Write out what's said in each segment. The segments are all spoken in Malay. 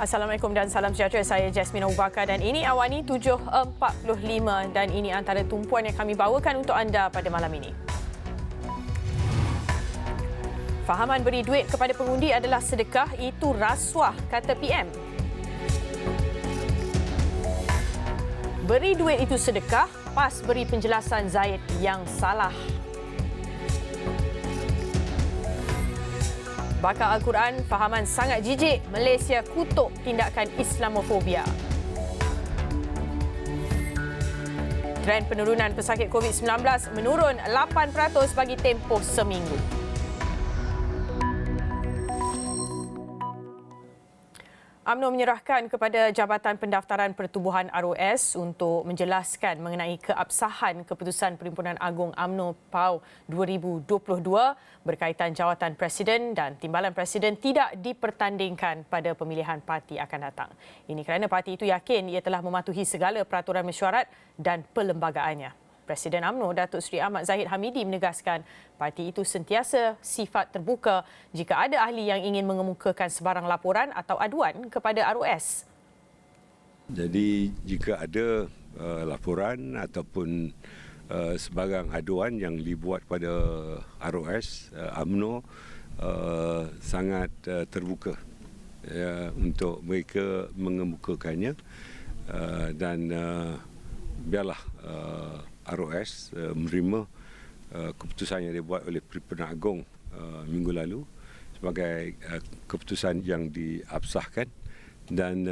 Assalamualaikum dan salam sejahtera. Saya Jasmine Abu Bakar dan ini Awani 7.45 dan ini antara tumpuan yang kami bawakan untuk anda pada malam ini. Fahaman beri duit kepada pengundi adalah sedekah, itu rasuah, kata PM. Beri duit itu sedekah, PAS beri penjelasan Zaid yang salah. Bakar Al-Quran, fahaman sangat jijik, Malaysia kutuk tindakan Islamofobia. Trend penurunan pesakit COVID-19 menurun 8% bagi tempoh seminggu. UMNO menyerahkan kepada Jabatan Pendaftaran Pertubuhan ROS untuk menjelaskan mengenai keabsahan keputusan Perhimpunan Agung UMNO PAU 2022 berkaitan jawatan Presiden dan Timbalan Presiden tidak dipertandingkan pada pemilihan parti akan datang. Ini kerana parti itu yakin ia telah mematuhi segala peraturan mesyuarat dan perlembagaannya. Presiden UMNO Datuk Seri Ahmad Zahid Hamidi menegaskan parti itu sentiasa sifat terbuka jika ada ahli yang ingin mengemukakan sebarang laporan atau aduan kepada ROS. Jadi jika ada laporan ataupun sebarang aduan yang dibuat pada ROS, UMNO sangat terbuka untuk mereka mengemukakannya dan biarlah ROS menerima keputusan yang dibuat oleh Perhimpunan Agung minggu lalu sebagai keputusan yang diabsahkan dan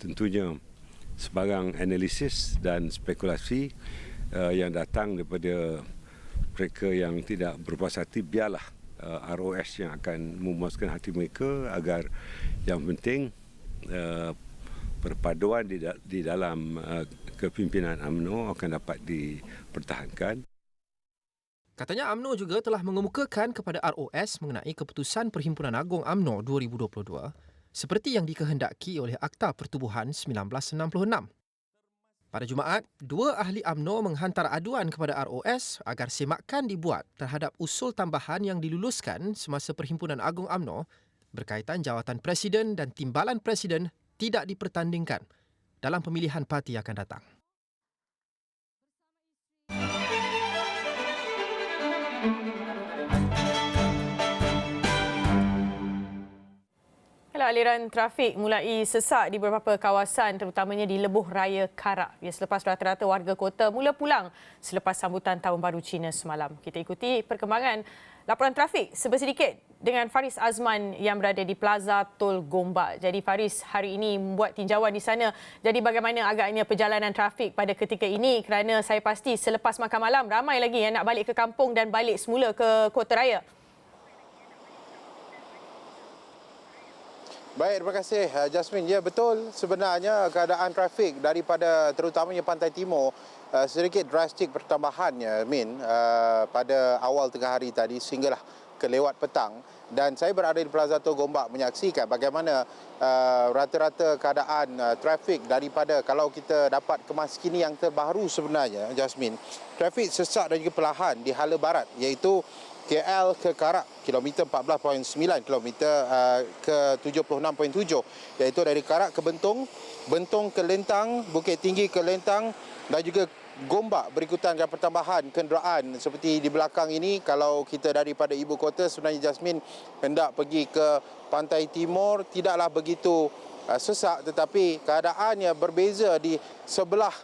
tentunya sebarang analisis dan spekulasi yang datang daripada mereka yang tidak berpuas hati, biarlah ROS yang akan memuaskan hati mereka agar yang penting perpaduan di dalam kepimpinan UMNO akan dapat dipertahankan. Katanya UMNO juga telah mengemukakan kepada ROS mengenai keputusan Perhimpunan Agung UMNO 2022 seperti yang dikehendaki oleh Akta Pertubuhan 1966. Pada Jumaat, dua ahli UMNO menghantar aduan kepada ROS agar semakan dibuat terhadap usul tambahan yang diluluskan semasa Perhimpunan Agung UMNO berkaitan jawatan Presiden dan Timbalan Presiden tidak dipertandingkan dalam pemilihan parti akan datang. Aliran trafik mulai sesak di beberapa kawasan terutamanya di Lebuh Raya Karak. Selepas rata-rata warga kota mula pulang selepas sambutan Tahun Baru Cina semalam. Kita ikuti perkembangan laporan trafik sebersedikit dengan Faris Azman yang berada di Plaza Tol Gombak. Jadi Faris hari ini membuat tinjauan di sana. Jadi bagaimana agaknya perjalanan trafik pada ketika ini, kerana saya pasti selepas makan malam ramai lagi yang nak balik ke kampung dan balik semula ke Kota Raya. Baik, terima kasih Jasmine. Ya, betul, sebenarnya keadaan trafik daripada terutamanya Pantai Timur sedikit drastik pertambahannya pada awal tengah hari tadi sehinggalah ke lewat petang. Dan saya berada di Plaza Tol Gombak menyaksikan bagaimana rata-rata keadaan trafik daripada kalau kita dapat kemaskini yang terbaru sebenarnya, Jasmine. Trafik sesak dan juga perlahan di hala barat iaitu KL ke Karak, kilometer 14.9, kilometer ke 76.7, iaitu dari Karak ke Bentong, Bentong ke Lentang, Bukit Tinggi ke Lentang dan juga Gombak berikutan dengan pertambahan kenderaan seperti di belakang ini. Kalau kita daripada ibu kota sebenarnya Jasmine hendak pergi ke Pantai Timur tidaklah begitu sesak, tetapi keadaannya berbeza di sebelah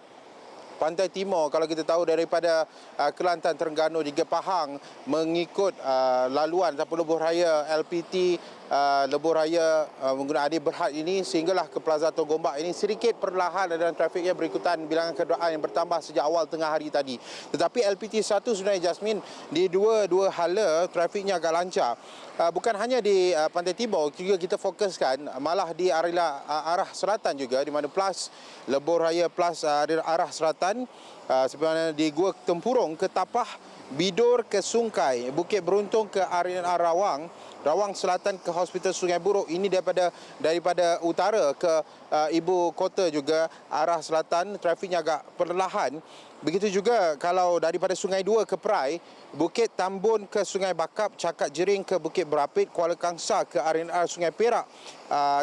Pantai Timur. Kalau kita tahu daripada Kelantan, Terengganu juga Pahang mengikut laluan ataupun lebuh raya LPT, lebuh raya menggunakan Adi Berhad ini sehinggalah ke Plaza Tol Gombak ini sedikit perlahan dan trafiknya berikutan bilangan kenderaan yang bertambah sejak awal tengah hari tadi. Tetapi LPT 1 sebenarnya Jasmine di dua hala trafiknya agak lancar. Bukan hanya di Pantai Timur, juga kita fokuskan malah di arah selatan juga, di mana plus lebuh raya plus arah selatan sebenarnya di Gua Tempurung ke Tapah, Bidor ke Sungkai, Bukit Beruntung ke Arena Rawang, Rawang Selatan ke Hospital Sungai Buruh. Ini daripada utara ke ibu kota juga arah selatan trafiknya agak perlahan. Begitu juga kalau daripada Sungai Dua ke Perai, Bukit Tambun ke Sungai Bakap, Cakap Jering ke Bukit Berapit, Kuala Kangsar ke RNR Sungai Perak.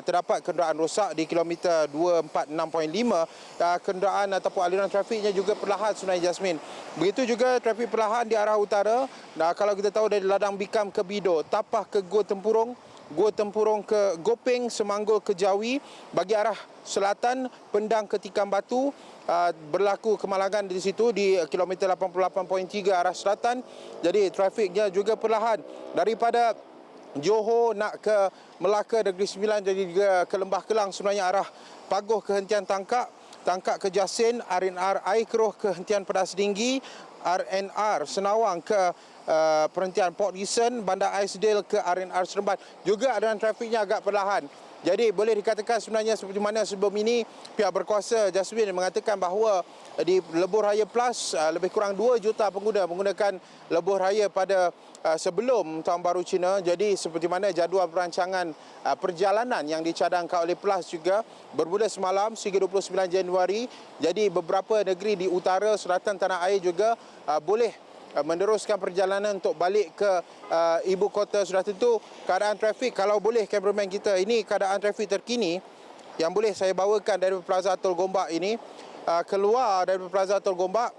Terdapat kenderaan rosak di kilometer 246.5. Kenderaan ataupun aliran trafiknya juga perlahan sebenarnya, Jasmine. Begitu juga trafik perlahan di arah utara. Kalau kita tahu dari Ladang Bikam ke Bido, Tapah ke Gua Tempurung ke Gopeng, Semanggul ke Jawi. Bagi arah selatan, Pendang ke Tikam Batu, berlaku kemalangan di situ di kilometer 88.3 arah selatan. Jadi trafiknya juga perlahan daripada Johor nak ke Melaka Negeri Sembilan, jadi juga ke Lembah Kelang sebenarnya arah Pagoh ke Hentian Tangkak ke Jasin, RNR Air Keroh ke Hentian Pedas Tinggi, RNR Senawang ke perhentian Port Dickson, Bandar Airedale ke RNR Seremban. Juga aliran trafiknya agak perlahan. Jadi boleh dikatakan sebenarnya seperti mana sebelum ini pihak berkuasa, Jasmine, mengatakan bahawa di Lebuh Raya Plus lebih kurang 2 juta pengguna menggunakan Lebuh Raya pada sebelum Tahun Baru Cina. Jadi seperti mana jadual perancangan perjalanan yang dicadangkan oleh Plus juga bermula semalam sehingga 29 Januari. Jadi beberapa negeri di utara selatan tanah air juga boleh meneruskan perjalanan untuk balik ke ibu kota. Sudah tentu keadaan trafik, kalau boleh kameraman kita, ini keadaan trafik terkini yang boleh saya bawakan dari Plaza Tol Gombak ini. Keluar dari Plaza Tol Gombak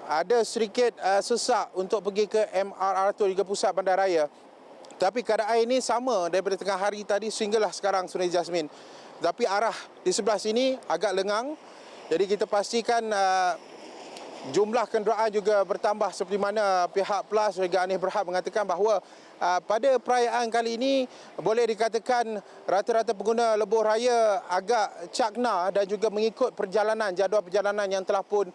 ada sedikit sesak untuk pergi ke MRR Tol hingga pusat bandaraya. Tapi keadaan ini sama daripada tengah hari tadi sehinggalah sekarang, sebenarnya, Jasmine. Tapi arah di sebelah sini agak lengang. Jadi kita pastikan jumlah kenderaan juga bertambah seperti mana pihak Plus juga Anies Berhad mengatakan bahawa pada perayaan kali ini boleh dikatakan rata-rata pengguna lebuh raya agak cakna dan juga mengikut jadual perjalanan yang telah pun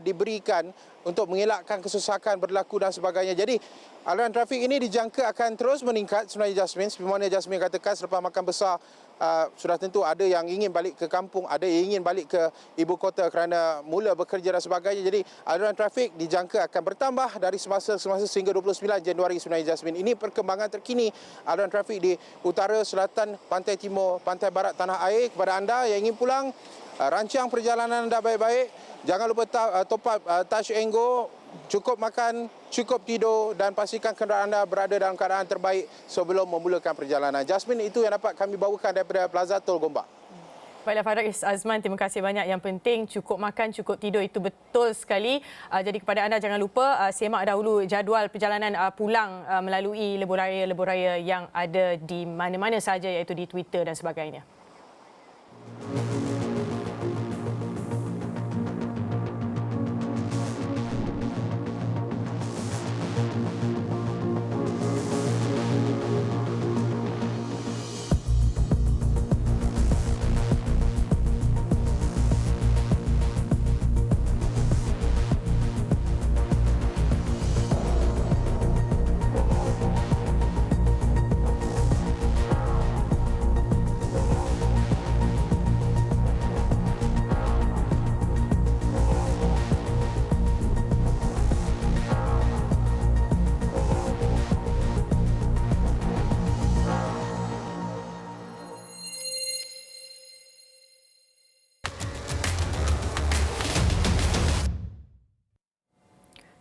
diberikan untuk mengelakkan kesesakan berlaku dan sebagainya. Jadi aliran trafik ini dijangka akan terus meningkat sebenarnya, Jasmine. Seperti mana Jasmine katakan, selepas makan besar sudah tentu ada yang ingin balik ke kampung, ada yang ingin balik ke ibu kota kerana mula bekerja dan sebagainya. Jadi aliran trafik dijangka akan bertambah dari semasa sehingga 29 Januari sebenarnya, Jasmine. Ini perkembangan terkini aliran trafik di utara, selatan, pantai timur, pantai barat tanah air. Kepada anda yang ingin pulang, rancang perjalanan anda baik-baik. Jangan lupa top up touch and go. Cukup makan, cukup tidur dan pastikan kenderaan anda berada dalam keadaan terbaik sebelum memulakan perjalanan. Jasmine, itu yang dapat kami bawakan daripada Plaza Tol Gombak. Baiklah, Faris Azman, terima kasih banyak. Yang penting cukup makan, cukup tidur, itu betul sekali. Jadi kepada anda jangan lupa semak dahulu jadual perjalanan pulang melalui lebuh raya yang ada di mana-mana saja, iaitu di Twitter dan sebagainya.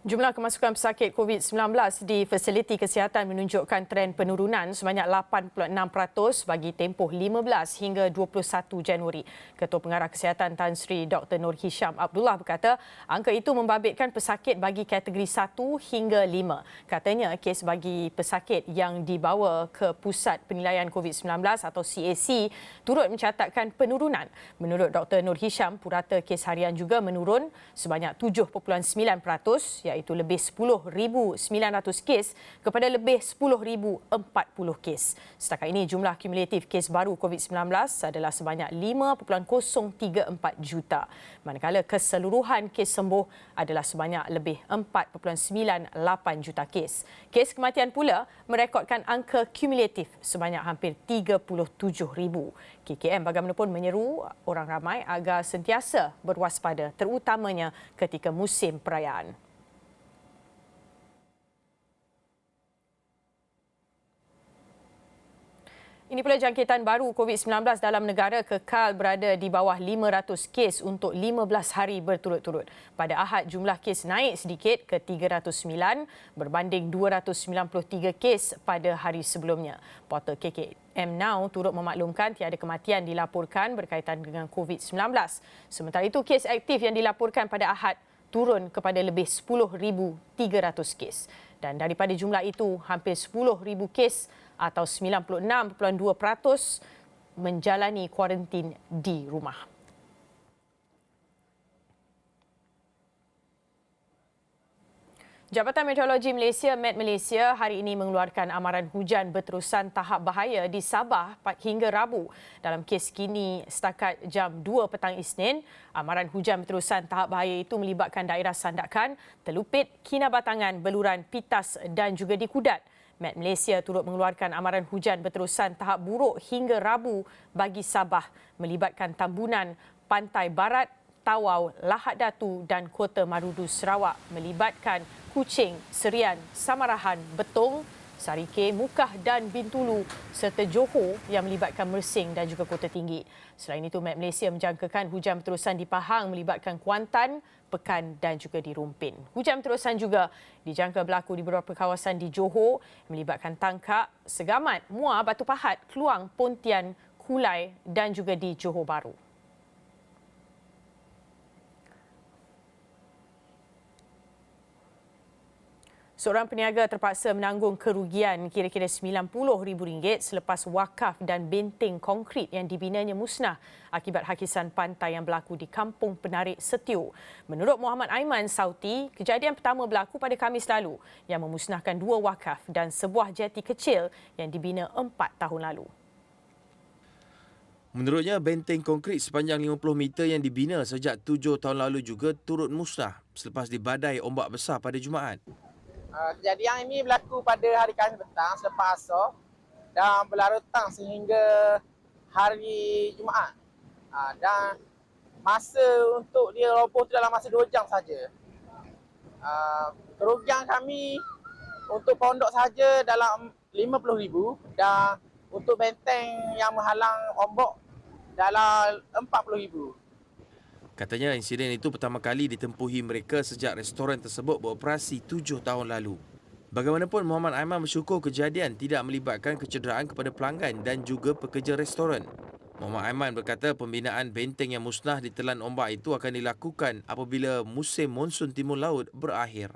Jumlah kemasukan pesakit COVID-19 di fasiliti kesihatan menunjukkan tren penurunan sebanyak 86% bagi tempoh 15 hingga 21 Januari. Ketua Pengarah Kesihatan Tan Sri Dr. Nur Hisham Abdullah berkata angka itu membabitkan pesakit bagi kategori 1 hingga 5. Katanya kes bagi pesakit yang dibawa ke Pusat Penilaian COVID-19 atau CAC turut mencatatkan penurunan. Menurut Dr. Nur Hisham, purata kes harian juga menurun sebanyak 7.9%, iaitu lebih 10,900 kes kepada lebih 10,040 kes. Setakat ini jumlah kumulatif kes baru COVID-19 adalah sebanyak 5.034 juta, manakala keseluruhan kes sembuh adalah sebanyak lebih 4.98 juta kes. Kes kematian pula merekodkan angka kumulatif sebanyak hampir 37,000. KKM bagaimanapun menyeru orang ramai agar sentiasa berwaspada, terutamanya ketika musim perayaan. Ini pula jangkitan baru COVID-19 dalam negara kekal berada di bawah 500 kes untuk 15 hari berturut-turut. Pada Ahad, jumlah kes naik sedikit ke 309 berbanding 293 kes pada hari sebelumnya. Portal KKM Now turut memaklumkan tiada kematian dilaporkan berkaitan dengan COVID-19. Sementara itu, kes aktif yang dilaporkan pada Ahad turun kepada lebih 10,300 kes. Dan daripada jumlah itu, hampir 10,000 kes atau 96.2% menjalani kuarantin di rumah. Jabatan Meteorologi Malaysia, Met Malaysia, hari ini mengeluarkan amaran hujan berterusan tahap bahaya di Sabah hingga Rabu. Dalam kes kini setakat jam 2 petang Isnin, amaran hujan berterusan tahap bahaya itu melibatkan daerah Sandakan, Telupit, Kinabatangan, Beluran, Pitas dan juga di Kudat. Met Malaysia turut mengeluarkan amaran hujan berterusan tahap buruk hingga Rabu bagi Sabah melibatkan Tambunan, Pantai Barat, Tawau, Lahad Datu dan Kota Marudu Sarawak melibatkan Kuching, Serian, Samarahan, Betong, Sarike, Mukah dan Bintulu serta Johor yang melibatkan Mersing dan juga Kota Tinggi. Selain itu, Met Malaysia menjangkakan hujan berterusan di Pahang melibatkan Kuantan, Pekan dan juga di Rumpin. Hujan berterusan juga dijangka berlaku di beberapa kawasan di Johor melibatkan Tangkak, Segamat, Muar, Batu Pahat, Kluang, Pontian, Kulai dan juga di Johor Bahru. Seorang peniaga terpaksa menanggung kerugian kira-kira RM90,000 selepas wakaf dan benteng konkrit yang dibinanya musnah akibat hakisan pantai yang berlaku di Kampung Penarik Setio. Menurut Muhammad Aiman Sauti, kejadian pertama berlaku pada Khamis lalu yang memusnahkan 2 wakaf dan sebuah jeti kecil yang dibina 4 tahun lalu. Menurutnya, benteng konkrit sepanjang 50 meter yang dibina sejak 7 tahun lalu juga turut musnah selepas dibadai ombak besar pada Jumaat. Kejadian ini berlaku pada hari Khamis petang selepas asar dan berlarutang sehingga hari Jumaat. Dan masa untuk dia roboh itu dalam masa 2 jam saja. Kerugian kami untuk pondok saja dalam RM50,000 dan untuk benteng yang menghalang ombak dalam RM40,000. Katanya insiden itu pertama kali ditempuhi mereka sejak restoran tersebut beroperasi 7 tahun lalu. Bagaimanapun, Muhammad Aiman bersyukur kejadian tidak melibatkan kecederaan kepada pelanggan dan juga pekerja restoran. Muhammad Aiman berkata pembinaan benteng yang musnah ditelan ombak itu akan dilakukan apabila musim monsun timur laut berakhir.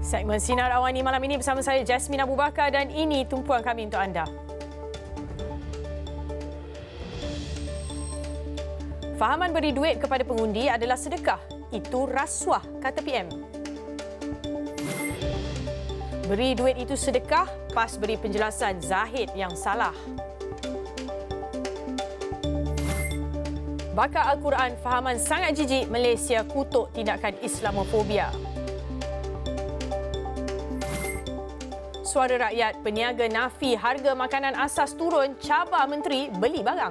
Segmen Sinar Awani malam ini bersama saya Jasmine Abu Bakar dan ini tumpuan kami untuk anda. Fahaman beri duit kepada pengundi adalah sedekah. Itu rasuah, kata PM. Beri duit itu sedekah, PAS beri penjelasan Zahid yang salah. Bakar Al-Quran, fahaman sangat jijik, Malaysia kutuk tindakan Islamofobia. Suara rakyat, peniaga nafi harga makanan asas turun, cabar menteri beli barang.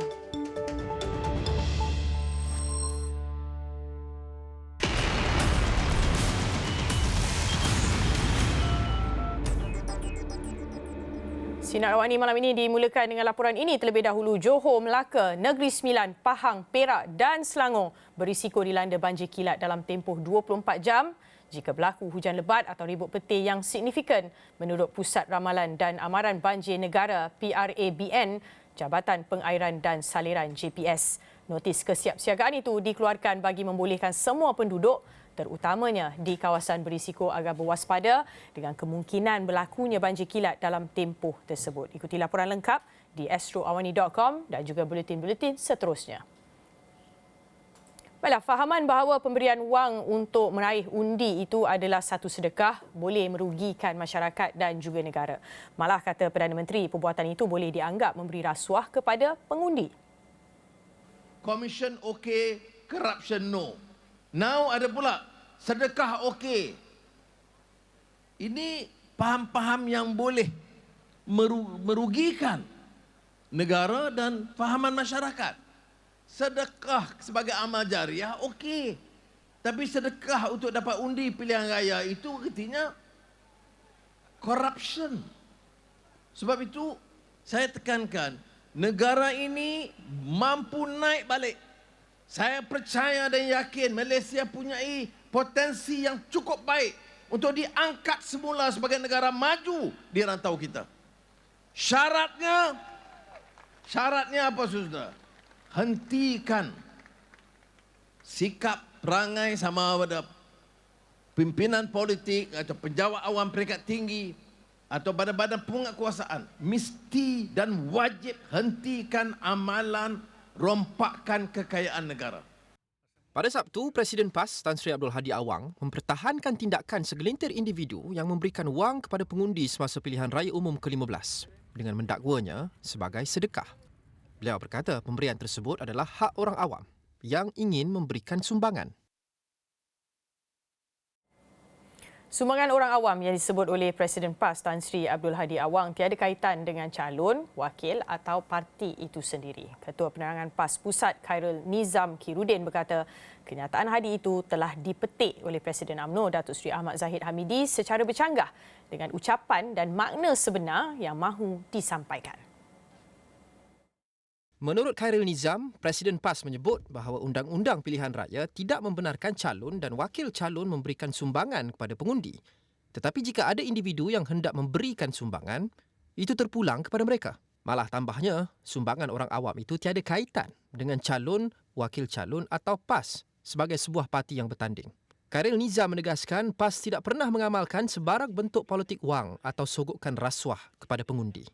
Sinar Awani malam ini dimulakan dengan laporan ini terlebih dahulu. Johor, Melaka, Negeri Sembilan, Pahang, Perak dan Selangor berisiko dilanda banjir kilat dalam tempoh 24 jam jika berlaku hujan lebat atau ribut petir yang signifikan menurut Pusat Ramalan dan Amaran Banjir Negara PRABN, Jabatan Pengairan dan Saliran JPS. Notis kesiapsiagaan itu dikeluarkan bagi membolehkan semua penduduk terutamanya di kawasan berisiko agar berwaspada dengan kemungkinan berlakunya banjir kilat dalam tempoh tersebut. Ikuti laporan lengkap di astroawani.com dan juga buletin-buletin seterusnya. Baiklah, fahaman bahawa pemberian wang untuk meraih undi itu adalah satu sedekah boleh merugikan masyarakat dan juga negara. Malah kata Perdana Menteri, perbuatan itu boleh dianggap memberi rasuah kepada pengundi. Commission okey, corruption no. Now ada pula sedekah okey. Ini faham-faham yang boleh merugikan negara dan fahaman masyarakat. Sedekah sebagai amal jariah okey. Tapi sedekah untuk dapat undi pilihan raya itu artinya corruption. Sebab itu saya tekankan negara ini mampu naik balik. Saya percaya dan yakin Malaysia punyai potensi yang cukup baik untuk diangkat semula sebagai negara maju di rantau kita. Syaratnya apa saudara? Hentikan sikap perangai sama ada pimpinan politik atau pejabat awam peringkat tinggi atau badan-badan penguasaan. Mesti dan wajib hentikan amalan rompakan kekayaan negara. Pada Sabtu, Presiden PAS Tan Sri Abdul Hadi Awang mempertahankan tindakan segelintir individu yang memberikan wang kepada pengundi semasa pilihan raya umum ke-15 dengan mendakwanya sebagai sedekah. Beliau berkata pemberian tersebut adalah hak orang awam yang ingin memberikan sumbangan. Sumbangan orang awam yang disebut oleh Presiden PAS Tan Sri Abdul Hadi Awang tiada kaitan dengan calon, wakil atau parti itu sendiri. Ketua Penerangan PAS Pusat Khairul Nizam Kirudin berkata kenyataan Hadi itu telah dipetik oleh Presiden UMNO Datuk Seri Ahmad Zahid Hamidi secara bercanggah dengan ucapan dan makna sebenar yang mahu disampaikan. Menurut Khairul Nizam, Presiden PAS menyebut bahawa undang-undang pilihan raya tidak membenarkan calon dan wakil calon memberikan sumbangan kepada pengundi. Tetapi jika ada individu yang hendak memberikan sumbangan, itu terpulang kepada mereka. Malah tambahnya, sumbangan orang awam itu tiada kaitan dengan calon, wakil calon atau PAS sebagai sebuah parti yang bertanding. Khairul Nizam menegaskan PAS tidak pernah mengamalkan sebarang bentuk politik wang atau sogokan rasuah kepada pengundi.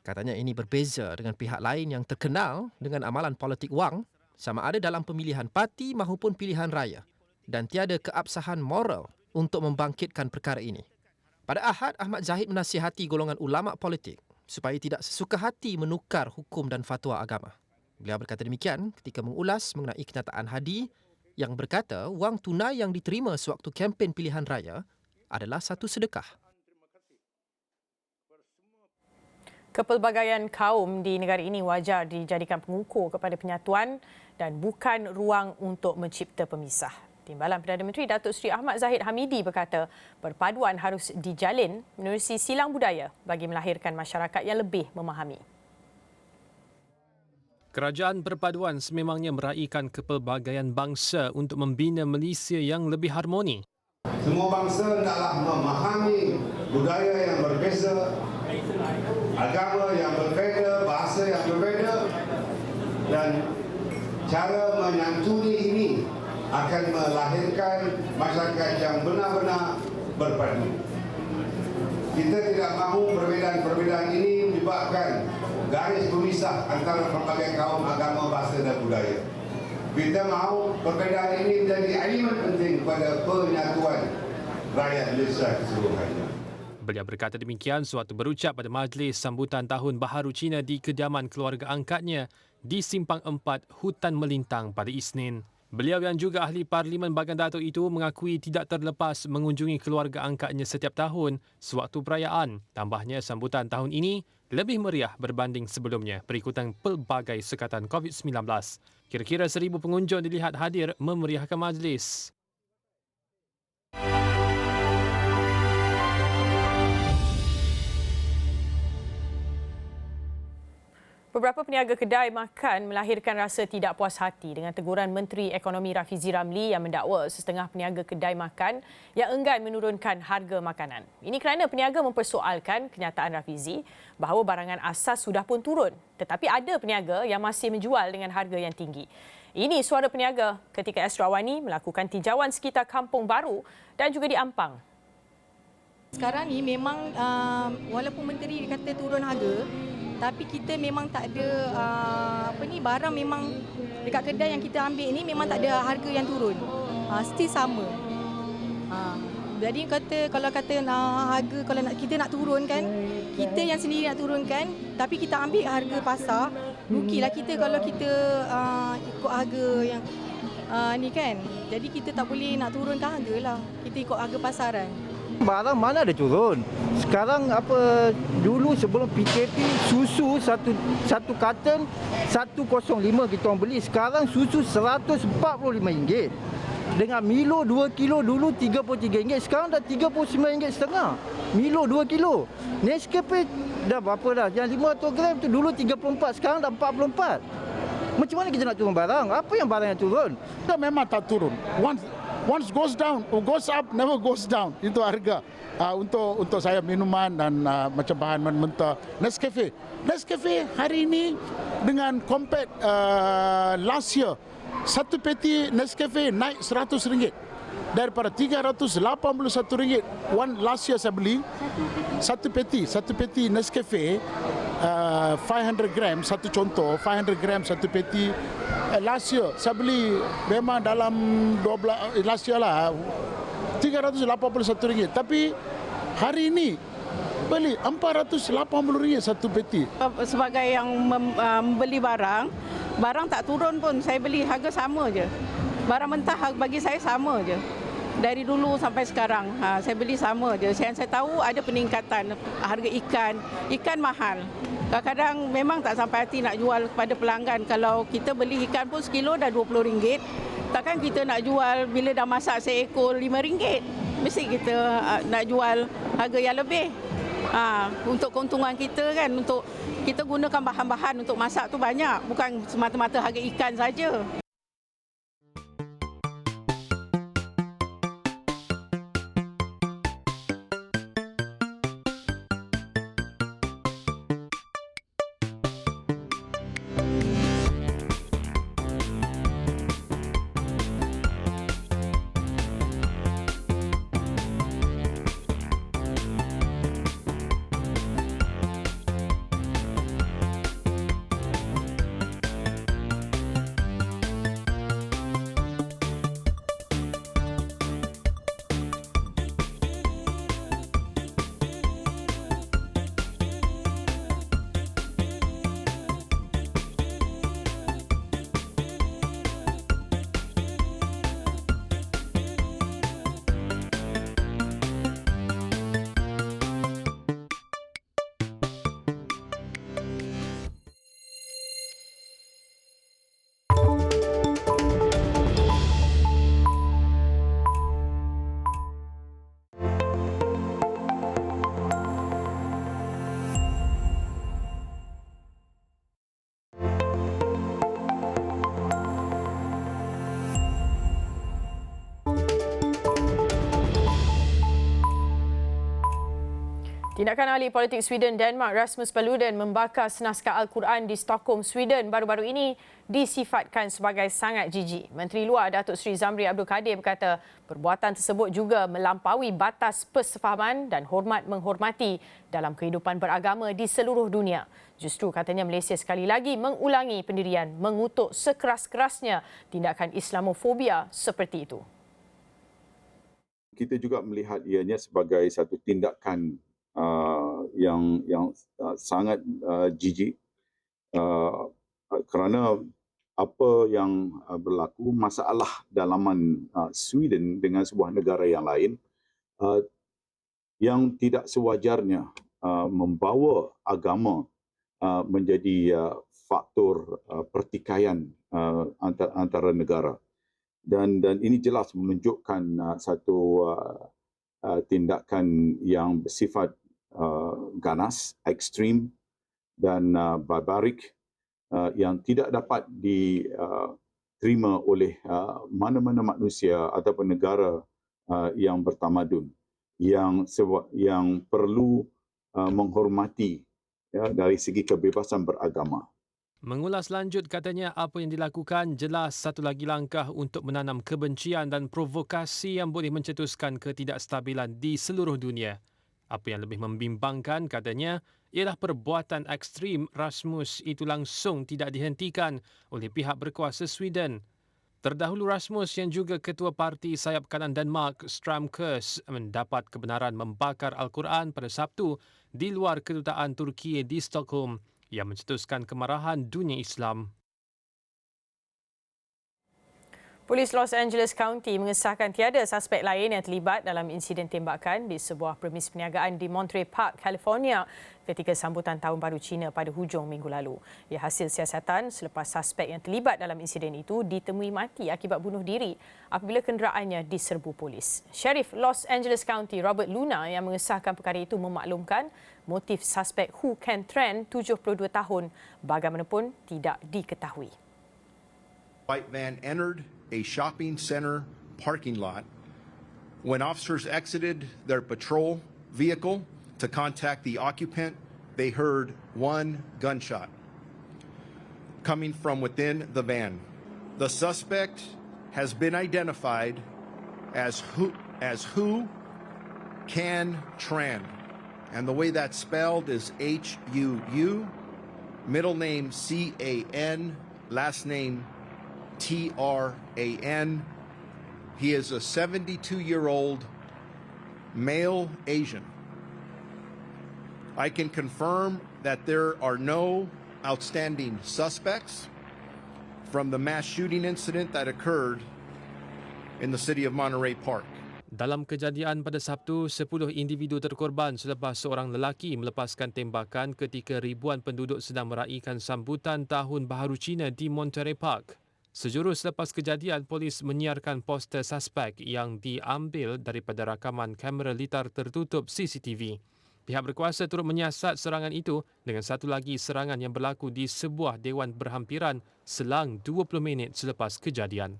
Katanya ini berbeza dengan pihak lain yang terkenal dengan amalan politik wang sama ada dalam pemilihan parti maupun pilihan raya dan tiada keabsahan moral untuk membangkitkan perkara ini. Pada Ahad, Ahmad Zahid menasihati golongan ulama politik supaya tidak sesuka hati menukar hukum dan fatwa agama. Beliau berkata demikian ketika mengulas mengenai kenyataan Hadi yang berkata wang tunai yang diterima sewaktu kempen pilihan raya adalah satu sedekah. Kepelbagaian kaum di negara ini wajar dijadikan pengukur kepada penyatuan dan bukan ruang untuk mencipta pemisah. Timbalan Perdana Menteri Datuk Seri Ahmad Zahid Hamidi berkata perpaduan harus dijalin menerusi silang budaya bagi melahirkan masyarakat yang lebih memahami. Kerajaan perpaduan sememangnya meraihkan kepelbagaian bangsa untuk membina Malaysia yang lebih harmoni. Semua bangsa hendaklah memahami budaya yang berbeza, agama yang berbeza, bahasa yang berbeza dan cara menyantuni ini akan melahirkan masyarakat yang benar-benar berpadu. Kita tidak mahu perbezaan-perbezaan ini menyebabkan garis pemisah antara pelbagai kaum, agama, bahasa dan budaya. Kita mahu perbezaan ini menjadi elemen penting kepada penyatuan rakyat Malaysia keseluruhannya. Beliau berkata demikian sewaktu berucap pada majlis sambutan Tahun Baharu Cina di kediaman keluarga angkatnya di Simpang 4 Hutan Melintang pada Isnin. Beliau yang juga ahli Parlimen Bagan Datuk itu mengakui tidak terlepas mengunjungi keluarga angkatnya setiap tahun sewaktu perayaan. Tambahnya sambutan tahun ini lebih meriah berbanding sebelumnya berikutan pelbagai sekatan COVID-19. Kira-kira 1,000 pengunjung dilihat hadir memeriahkan majlis. Beberapa peniaga kedai makan melahirkan rasa tidak puas hati dengan teguran Menteri Ekonomi Rafizi Ramli yang mendakwa setengah peniaga kedai makan yang enggan menurunkan harga makanan. Ini kerana peniaga mempersoalkan kenyataan Rafizi bahawa barangan asas sudah pun turun, tetapi ada peniaga yang masih menjual dengan harga yang tinggi. Ini suara peniaga ketika Esrawani melakukan tinjauan sekitar Kampung Baru dan juga di Ampang. Sekarang ni memang walaupun menteri kata turun harga, Tapi kita memang tak ada barang memang dekat kedai yang kita ambil ni memang tak ada harga yang turun. Still sama. Jadi kalau kata harga kalau kita nak turunkan, kita yang sendiri nak turunkan, tapi kita ambil harga pasar, rugilah kita kalau kita ikut harga yang ni kan. Jadi kita tak boleh nak turunkan harga lah. Kita ikut harga pasaran. Barang mana ada turun. Sekarang dulu sebelum PKP susu satu karton 105 kita orang beli. Sekarang susu RM145. Dengan Milo 2 kilo dulu RM33, sekarang dah RM39.5. Milo 2 kilo. Nescafe dah berapa dah? Yang 500 gram tu dulu 34, sekarang dah 44. Macam mana kita nak turun barang? Apa yang barang yang turun? Dah memang tak turun. Once goes down or goes up, never goes down. Itu harga untuk saya minuman dan macam bahan mentah. Nescafe hari ini dengan compare last year, satu peti Nescafe naik RM100 daripada RM381. Last year saya beli satu peti Nescafe 500 gram, satu contoh 500 gram satu peti. Last year saya beli memang dalam 12 last year lah RM381, tapi hari ini beli RM480 satu peti. Sebagai yang membeli barang tak turun pun, saya beli harga sama je. Barang mentah bagi saya sama je. Dari dulu sampai sekarang, saya beli sama je. Yang saya tahu ada peningkatan harga ikan mahal. Kadang-kadang memang tak sampai hati nak jual kepada pelanggan. Kalau kita beli ikan pun sekilo dah RM20. Takkan kita nak jual bila dah masak seekor RM5. Mesti kita nak jual harga yang lebih. Untuk keuntungan kita kan, untuk kita gunakan bahan-bahan untuk masak tu banyak, bukan semata-mata harga ikan saja. Tindakan ahli politik Sweden Denmark Rasmus Paludan membakar senaskah Al-Quran di Stockholm, Sweden baru-baru ini disifatkan sebagai sangat jijik. Menteri Luar Datuk Seri Zamri Abdul Kadir berkata perbuatan tersebut juga melampaui batas persefahaman dan hormat menghormati dalam kehidupan beragama di seluruh dunia. Justru katanya Malaysia sekali lagi mengulangi pendirian mengutuk sekeras-kerasnya tindakan Islamofobia seperti itu. Kita juga melihat ianya sebagai satu tindakan yang sangat jijik kerana apa yang berlaku, masalah dalaman Sweden dengan sebuah negara yang lain yang tidak sewajarnya membawa agama menjadi faktor pertikaian antara negara, dan ini jelas menunjukkan satu tindakan yang bersifat ganas, ekstrim dan barbarik yang tidak dapat diterima oleh mana-mana manusia ataupun negara yang bertamadun, yang perlu menghormati dari segi kebebasan beragama. Mengulas lanjut, katanya apa yang dilakukan jelas satu lagi langkah untuk menanam kebencian dan provokasi yang boleh mencetuskan ketidakstabilan di seluruh dunia. Apa yang lebih membimbangkan katanya ialah perbuatan ekstrim Rasmus itu langsung tidak dihentikan oleh pihak berkuasa Sweden. Terdahulu Rasmus yang juga ketua parti sayap kanan Denmark, Stram Kurs, mendapat kebenaran membakar Al-Quran pada Sabtu di luar kedutaan Turki di Stockholm yang mencetuskan kemarahan dunia Islam. Polis Los Angeles County mengesahkan tiada suspek lain yang terlibat dalam insiden tembakan di sebuah premis perniagaan di Monterey Park, California ketika sambutan Tahun Baru Cina pada hujung minggu lalu. Ia hasil siasatan selepas suspek yang terlibat dalam insiden itu ditemui mati akibat bunuh diri apabila kenderaannya diserbu polis. Sheriff Los Angeles County Robert Luna yang mengesahkan perkara itu memaklumkan motif suspek Hu Ken Tran, 72 tahun, bagaimanapun tidak diketahui. White van entered a shopping center parking lot. When officers exited their patrol vehicle to contact the occupant, they heard one gunshot coming from within the van. The suspect has been identified as Hu Can Tran, and the way that's spelled is H-U-U, middle name C-A-N, last name T-R-A-N. He is a 72-year-old male Asian. I can confirm that there are no outstanding suspects from the mass shooting incident that occurred in the city of Monterey Park. Dalam kejadian pada Sabtu, 10 individu terkorban selepas seorang lelaki melepaskan tembakan ketika ribuan penduduk sedang meraihkan sambutan Tahun Baharu Cina di Monterey Park. Sejurus selepas kejadian, polis menyiarkan poster suspek yang diambil daripada rakaman kamera litar tertutup CCTV. Pihak berkuasa turut menyiasat serangan itu dengan satu lagi serangan yang berlaku di sebuah dewan berhampiran selang 20 minit selepas kejadian.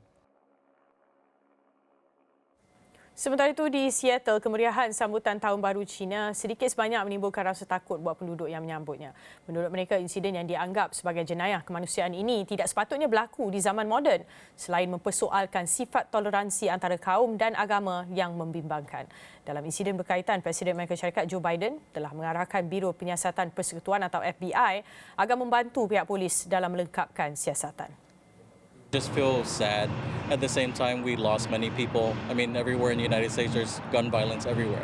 Sementara itu di Seattle, kemeriahan sambutan Tahun Baru Cina sedikit sebanyak menimbulkan rasa takut buat penduduk yang menyambutnya. Menurut mereka, insiden yang dianggap sebagai jenayah kemanusiaan ini tidak sepatutnya berlaku di zaman moden selain mempersoalkan sifat toleransi antara kaum dan agama yang membimbangkan. Dalam insiden berkaitan, Presiden Amerika Syarikat Joe Biden telah mengarahkan Biro Penyiasatan Persekutuan atau FBI agar membantu pihak polis dalam melengkapkan siasatan. Just feel sad. At the same time, we lost many people. I mean, everywhere in the United States, there's gun violence everywhere.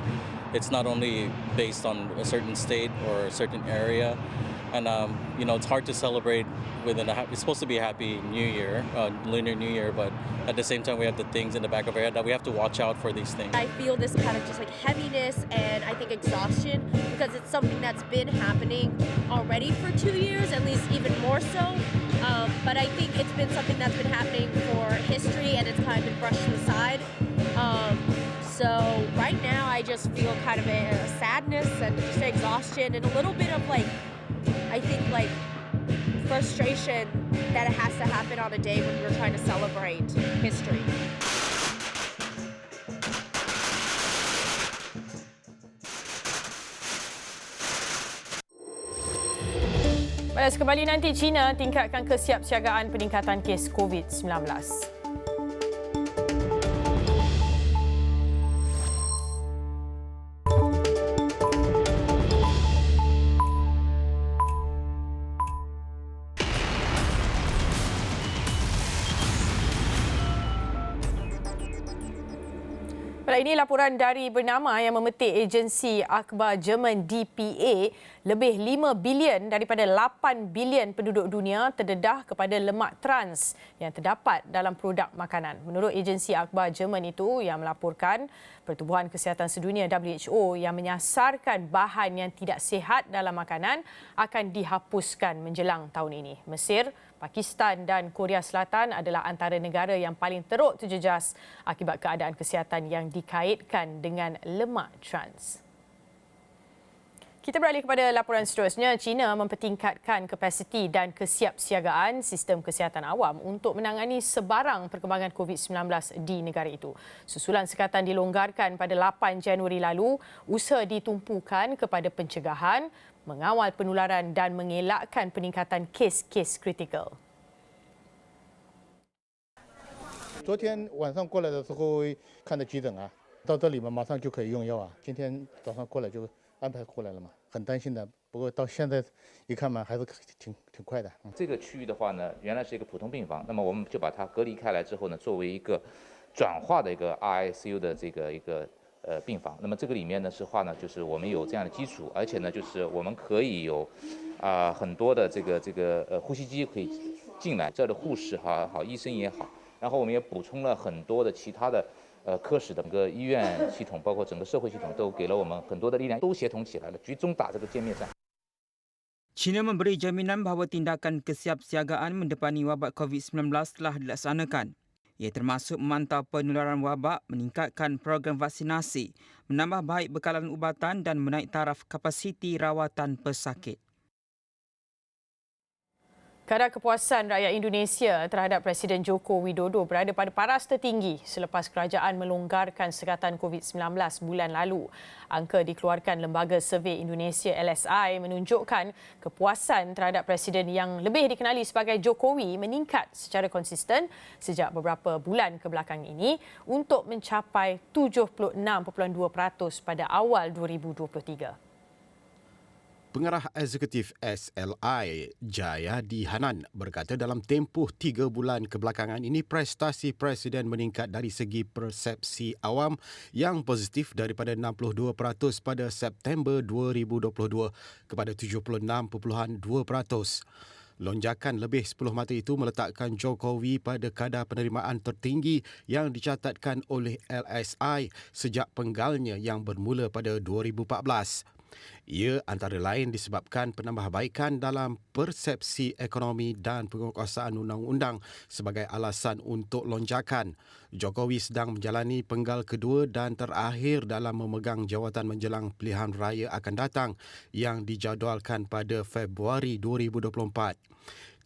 It's not only based on a certain state or a certain area. And, it's hard to celebrate it's supposed to be a happy New Year, Lunar New Year, but at the same time, we have the things in the back of our head that we have to watch out for these things. I feel this kind of just like heaviness and I think exhaustion because it's something that's been happening already for 2 years, at least even more so. But I think it's been something that's been happening for history and it's kind of been brushed aside. So right now I just feel kind of a sadness and just exhaustion and a little bit of I think frustration that it has to happen on a day when we're trying to celebrate history. Pada kembali nanti, China tingkatkan kesiapsiagaan peningkatan kes COVID-19. Pada ini laporan dari bernama yang memetik agensi akhbar Jerman DPA, lebih 5 bilion daripada 8 bilion penduduk dunia terdedah kepada lemak trans yang terdapat dalam produk makanan. Menurut agensi akhbar Jerman itu yang melaporkan, Pertubuhan Kesihatan Sedunia WHO yang menyasarkan bahan yang tidak sihat dalam makanan akan dihapuskan menjelang tahun ini. Mesir, Pakistan dan Korea Selatan adalah antara negara yang paling teruk terjejas akibat keadaan kesihatan yang dikaitkan dengan lemak trans. Kita beralih kepada laporan seterusnya. China mempertingkatkan kapasiti dan kesiapsiagaan sistem kesihatan awam untuk menangani sebarang perkembangan COVID-19 di negara itu. Susulan sekatan dilonggarkan pada 8 Januari lalu, usaha ditumpukan kepada pencegahan, mengawal penularan dan mengelakkan peningkatan kes-kes kritikal. 昨天晚上过来的时候看的急诊啊，到这里嘛，马上就可以用药啊。今天早上过来就安排过来了嘛，很担心的。不过到现在一看嘛，还是挺快的。这个区域的话呢，原来是一个普通病房，那么我们就把它隔离开来之后呢，作为一个转化的一个 RICU 的这个一个病房。那么这个里面呢是话呢，就是我们有这样的基础，而且呢就是我们可以有很多的这个呼吸机可以进来，这儿的护士好医生也好，然后我们也补充了很多的其他的科室的整个医院系统，包括整个社会系统都给了我们很多的力量，都协同起来了，集中打这个歼灭战。China memberi jaminan bahawa tindakan kesiapsiagaan mendepani wabak COVID-19 telah dilaksanakan. Ia termasuk memantau penularan wabak, meningkatkan program vaksinasi, menambah baik bekalan ubatan dan menaik taraf kapasiti rawatan pesakit. Kadar kepuasan rakyat Indonesia terhadap Presiden Joko Widodo berada pada paras tertinggi selepas kerajaan melonggarkan sekatan COVID-19 bulan lalu. Angka dikeluarkan Lembaga Survey Indonesia LSI menunjukkan kepuasan terhadap Presiden yang lebih dikenali sebagai Jokowi meningkat secara konsisten sejak beberapa bulan kebelakang ini untuk mencapai 76.2% pada awal 2023. Pengarah Eksekutif SLI, Jayadi Hanan, berkata dalam tempoh 3 bulan kebelakangan ini prestasi Presiden meningkat dari segi persepsi awam yang positif daripada 62% pada September 2022 kepada 76.2%. Lonjakan lebih 10 mata itu meletakkan Jokowi pada kadar penerimaan tertinggi yang dicatatkan oleh LSI sejak penggalnya yang bermula pada 2014. Ia antara lain disebabkan penambahbaikan dalam persepsi ekonomi dan penguasaan undang-undang sebagai alasan untuk lonjakan. Jokowi sedang menjalani penggal kedua dan terakhir dalam memegang jawatan menjelang pilihan raya akan datang yang dijadualkan pada Februari 2024.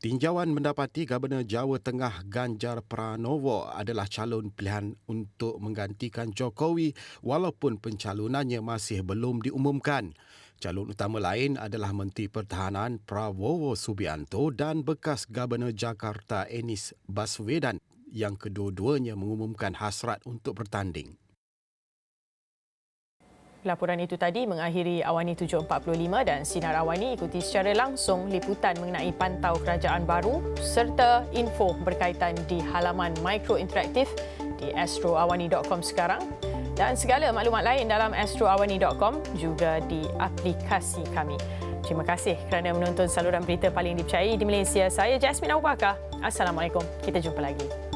Tinjauan mendapati Gubernur Jawa Tengah Ganjar Pranowo adalah calon pilihan untuk menggantikan Jokowi walaupun pencalonannya masih belum diumumkan. Calon utama lain adalah Menteri Pertahanan Prabowo Subianto dan bekas Gubernur Jakarta Anies Baswedan yang kedua-duanya mengumumkan hasrat untuk bertanding. Laporan itu tadi mengakhiri Awani 7.45 dan Sinar Awani ikuti secara langsung liputan mengenai pantau kerajaan baru serta info berkaitan di halaman Mikro Interaktif di astroawani.com sekarang dan segala maklumat lain dalam astroawani.com juga di aplikasi kami. Terima kasih kerana menonton saluran berita paling dipercayai di Malaysia. Saya Jasmine Abu Bakar. Assalamualaikum. Kita jumpa lagi.